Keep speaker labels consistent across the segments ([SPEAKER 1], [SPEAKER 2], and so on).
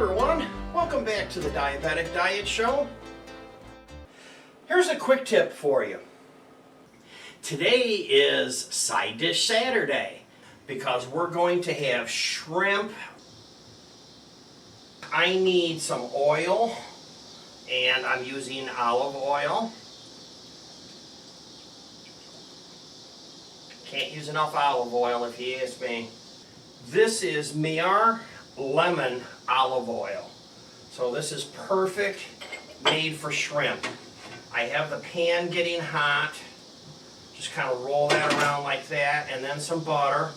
[SPEAKER 1] everyone, welcome back to the Diabetic Diet Show. Here's a quick tip for you. Today is Side Dish Saturday because we're going to have shrimp. I need some oil and I'm using olive oil. Can't use enough olive oil if you ask me. This is Miar lemon olive oil. So this is perfect, made for shrimp. I have the pan getting hot. Just kind of roll that around like that, and then some butter.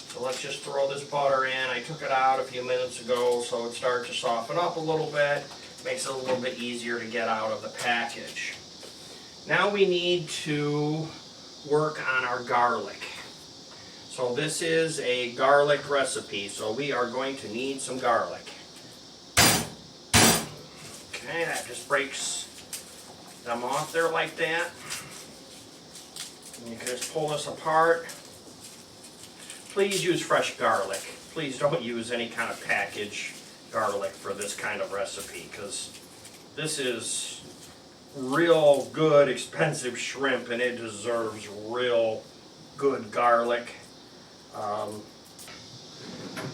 [SPEAKER 1] So let's just throw this butter in. I took it out a few minutes ago so it starts to soften up a little bit. Makes it a little bit easier to get out of the package. Now we need to work on our garlic. So this is a garlic recipe, so we are going to need some garlic. Okay, that just breaks them off there like that. And you can just pull this apart. Please use fresh garlic. Please don't use any kind of packaged garlic for this kind of recipe, because this is real good, expensive shrimp, and it deserves real good garlic.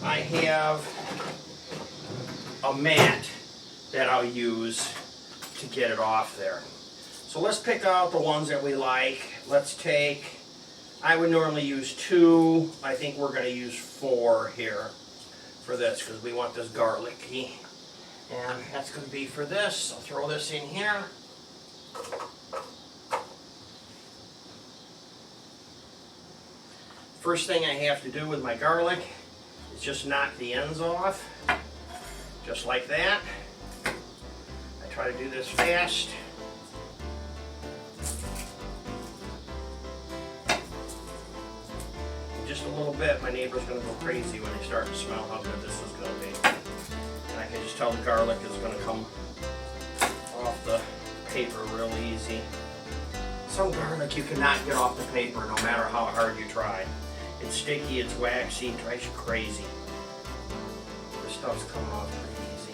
[SPEAKER 1] I have a mat that I'll use to get it off there. So let's pick out the ones that we like. Let's take, I would normally use 2. I think we're going to use 4 here for this because we want this garlicky. And that's going to be for this. I'll throw this in here. First thing I have to do with my garlic is just knock the ends off, just like that. I try to do this fast. In just a little bit, my neighbor's going to go crazy when they start to smell how good this is going to be. And I can just tell the garlic is going to come off the paper real easy. Some garlic you cannot get off the paper no matter how hard you try. It's sticky, it's waxy, it drives you crazy. This stuff's coming off pretty easy.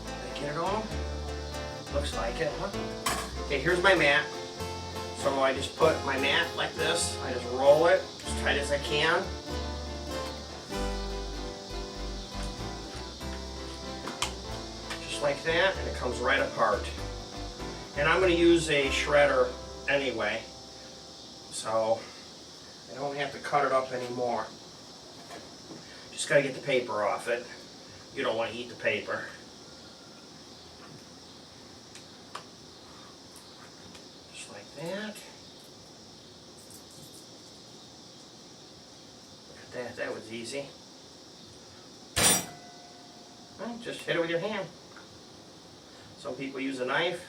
[SPEAKER 1] Did I get it all? Looks like it, huh? Okay, here's my mat. So I just put my mat like this. I just roll it as tight as I can. Just like that, and it comes right apart. And I'm going to use a shredder anyway, so I don't have to cut it up anymore. Just got to get the paper off it. You don't want to eat the paper. Just like that. Look at that, that was easy. Well, just hit it with your hand. Some people use a knife.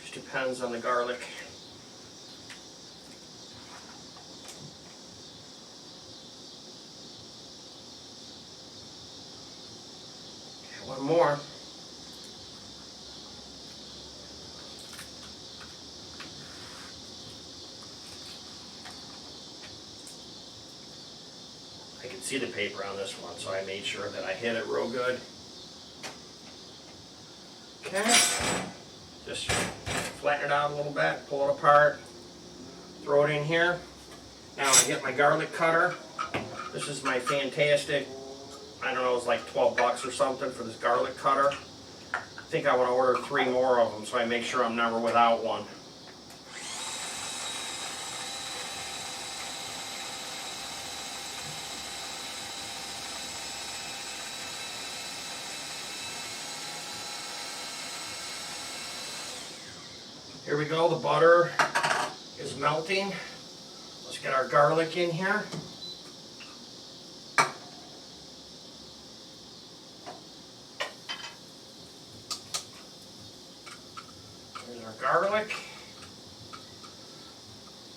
[SPEAKER 1] Just depends on the garlic. Okay, one more. I can see the paper on this one, so I made sure that I hit it real good. Okay, just flatten it out a little bit, pull it apart, throw it in here. Now I get my garlic cutter. This is my fantastic, I don't know, it's like 12 bucks or something for this garlic cutter. I think I want to order 3 more of them so I make sure I'm never without one. Here we go, the butter is melting. Let's get our garlic in here. Here's our garlic.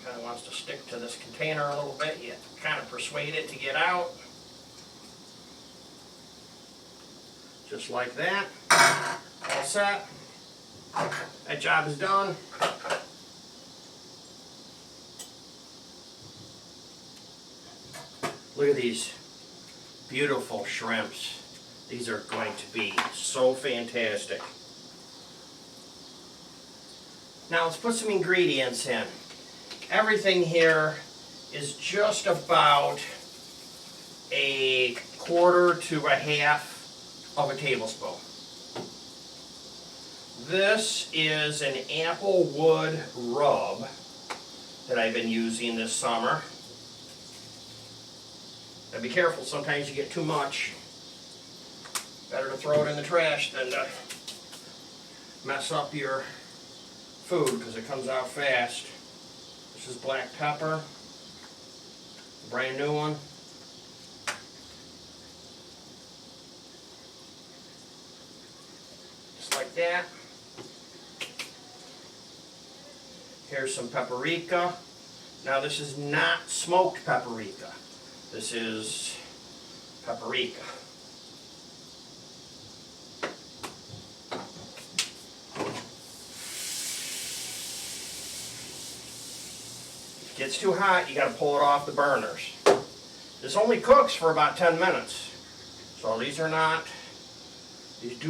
[SPEAKER 1] Kind of wants to stick to this container a little bit. You kind of persuade it to get out. Just like that. All set. That job is done. Look at these beautiful shrimps. These are going to be so fantastic. Now let's put some ingredients in. Everything here is just about a quarter to a half of a tablespoon. This is an apple wood rub that I've been using this summer. Now be careful, sometimes you get too much. Better to throw it in the trash than to mess up your food because it comes out fast. This is black pepper, a brand new one. Just like that. Here's some paprika. Now this is not smoked paprika. This is paprika. If it gets too hot, you got to pull it off the burners. This only cooks for about 10 minutes. So these do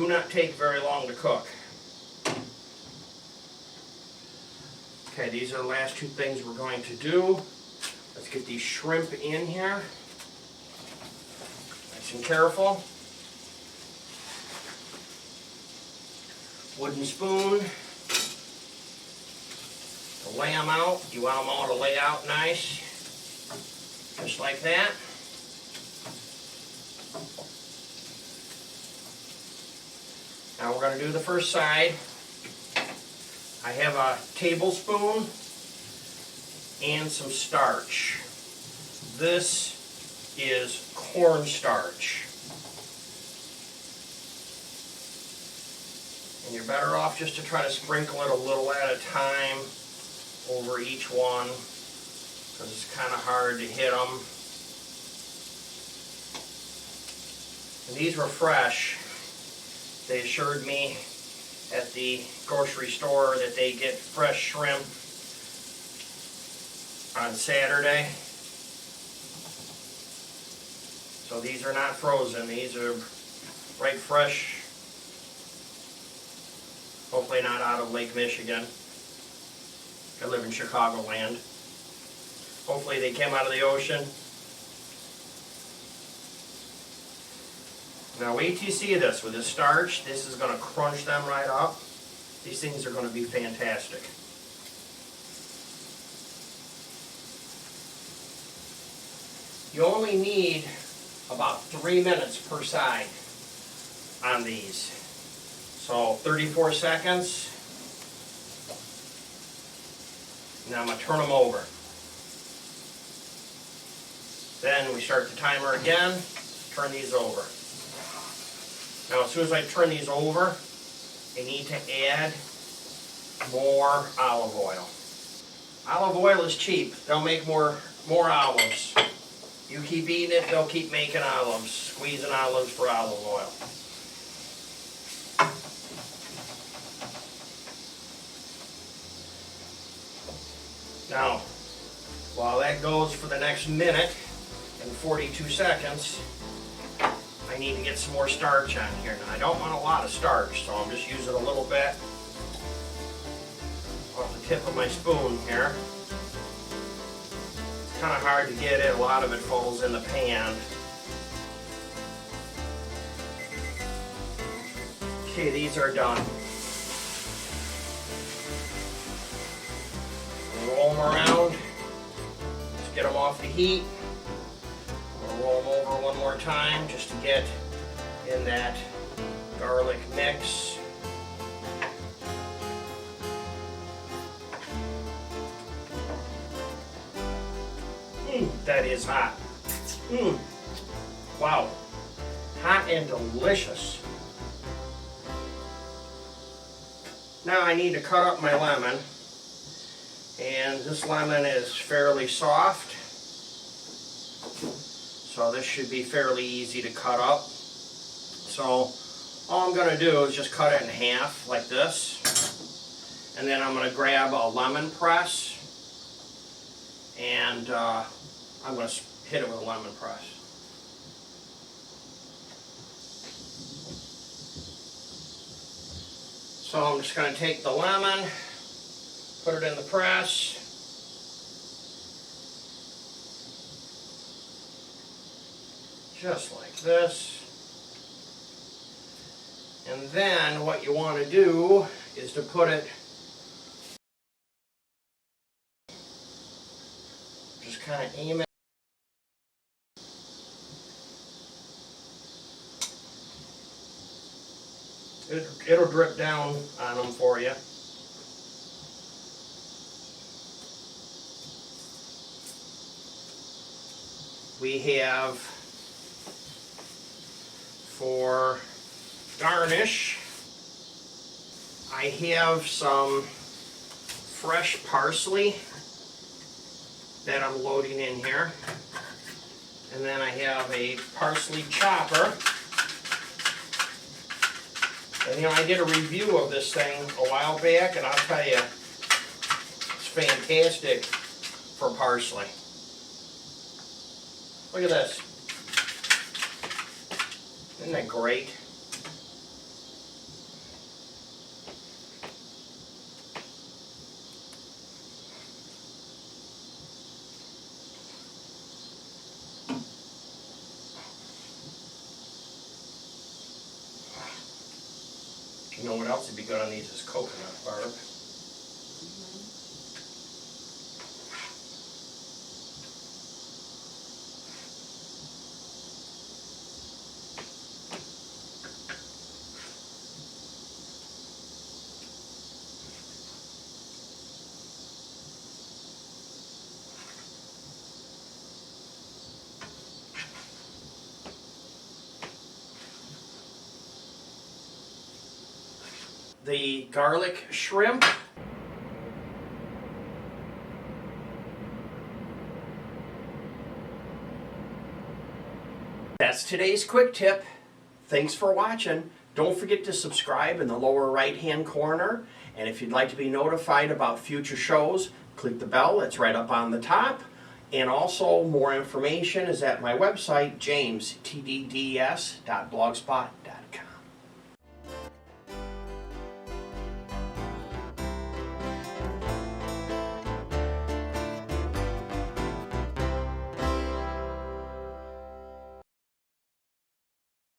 [SPEAKER 1] not take very long to cook. Okay, these are the last two things we're going to do. Let's get these shrimp in here. Nice and careful. Wooden spoon to lay them out. You want them all to lay out nice. Just like that. Now we're going to do the first side. I have a tablespoon and some starch. This is cornstarch. And you're better off just to try to sprinkle it a little at a time over each one because it's kind of hard to hit them. And these were fresh. They assured me at the grocery store that they get fresh shrimp on Saturday. So these are not frozen, these are right fresh. Hopefully not out of Lake Michigan. I live in Chicagoland. Hopefully they came out of the ocean. Now wait till you see this. With the starch, this is going to crunch them right up. These things are going to be fantastic. You only need about 3 minutes per side on these. So 34 seconds. Now I'm going to turn them over. Then we start the timer again, turn these over. Now as soon as I turn these over, I need to add more olive oil. Olive oil is cheap. They'll make more olives. You keep eating it, they'll keep making olives, squeezing olives for olive oil. Now, while that goes for the next minute and 42 seconds, I need to get some more starch on here. Now, I don't want a lot of starch, so I'm just using a little bit off the tip of my spoon here. It's kind of hard to get it. A lot of it falls in the pan. Okay, these are done. Roll them around. Just get them off the heat. Roll them over one more time just to get in that garlic mix. That is hot. Wow. Hot and delicious. Now I need to cut up my lemon. And this lemon is fairly soft. So this should be fairly easy to cut up. So all I'm going to do is just cut it in half like this. And then I'm going to grab a lemon press. And I'm going to hit it with a lemon press. So I'm just going to take the lemon, put it in the press. Just like this. And then what you want to do is to put it, just kind of aim it. It'll drip down on them for you. We have, for garnish, I have some fresh parsley that I'm loading in here. And then I have a parsley chopper. And you know, I did a review of this thing a while back, and I'll tell you, it's fantastic for parsley. Look at this. Isn't that great? You know what else would be good on these is coconut bark. The garlic shrimp. That's today's quick tip. Thanks for watching. Don't forget to subscribe in the lower right hand corner. And if you'd like to be notified about future shows, click the bell. It's right up on the top. And also more information is at my website, jamestdds.blogspot.com.